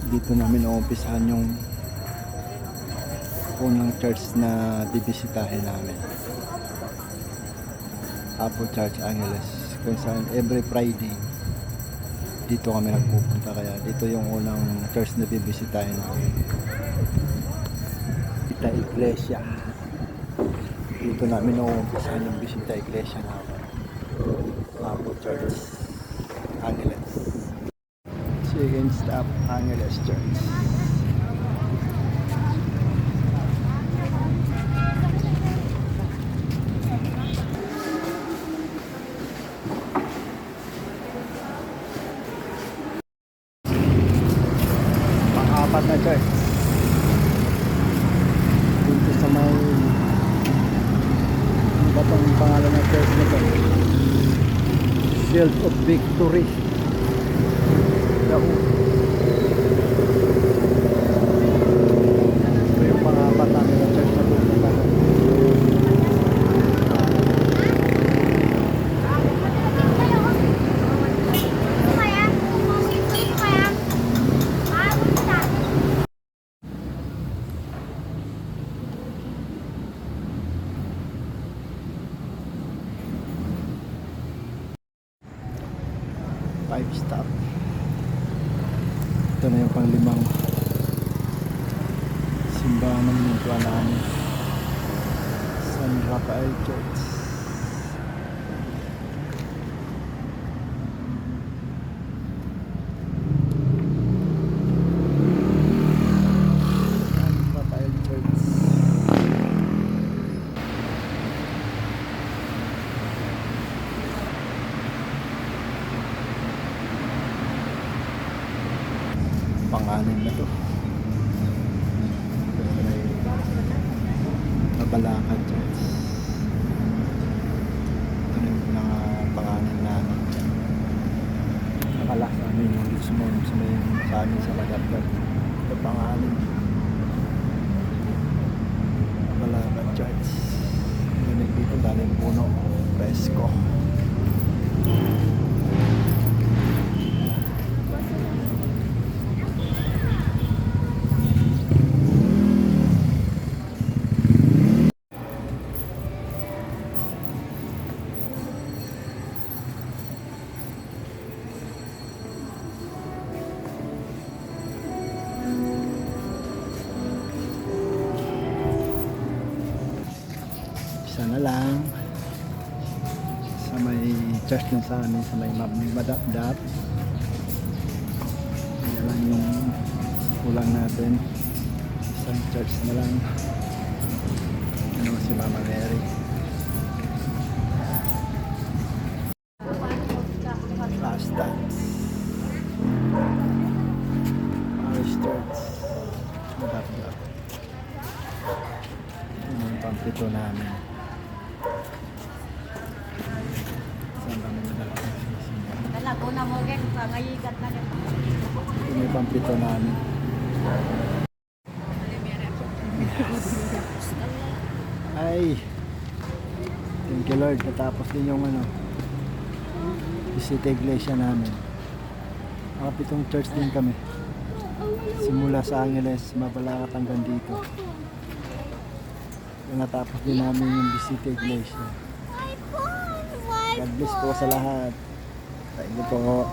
Dito namin uumpisahan yung unang church na bibisitahin namin. Apple Church Angeles, kung saan every Friday dito kami nagpupunta, kaya dito yung unang church na bibisitahin namin. Ita Iglesia. Dito namin uumpisahan yung bisita iglesia namin. Apple Church Angeles. Second stop, Angeles Church. Pang-apat na church. Dito sa may, ano ba itong pangalan ng church na ito? Shield of Victory. Yahoo! Ito yung pang-apat namin na church na pupunta. Five stop. Ito na yung panglimang simbahan ng lingkwa namin, San Rafael Church. San Rafael Church. Pang-anim na to. May Mabalacan Church. Ito na yung pang-anim namin. Nakala sa amin yung Lismon sa amin sa Magatgat. Ito pang-anim. Mabalacan Church. Dinig dito galing puno. Presko. Sana lang sa may church na sa amin sa may Madapdap. Yan lang yung kulang natin, isang church na lang. Ano si Mama Mary. Last dance Parish Church Madapdap. Ano yung pampito namin. Saan kami madalakas? Talago na mo gen pangayigat na rin. Ito may pampito namin. Ay, thank you Lord, natapos din yung bisita iglesia namin. Pitong church din kami, simula sa Angeles, Mabalacat hanggang dito. Natapos din namin yung bisita iglesia. God bless po sa lahat. Thank you po.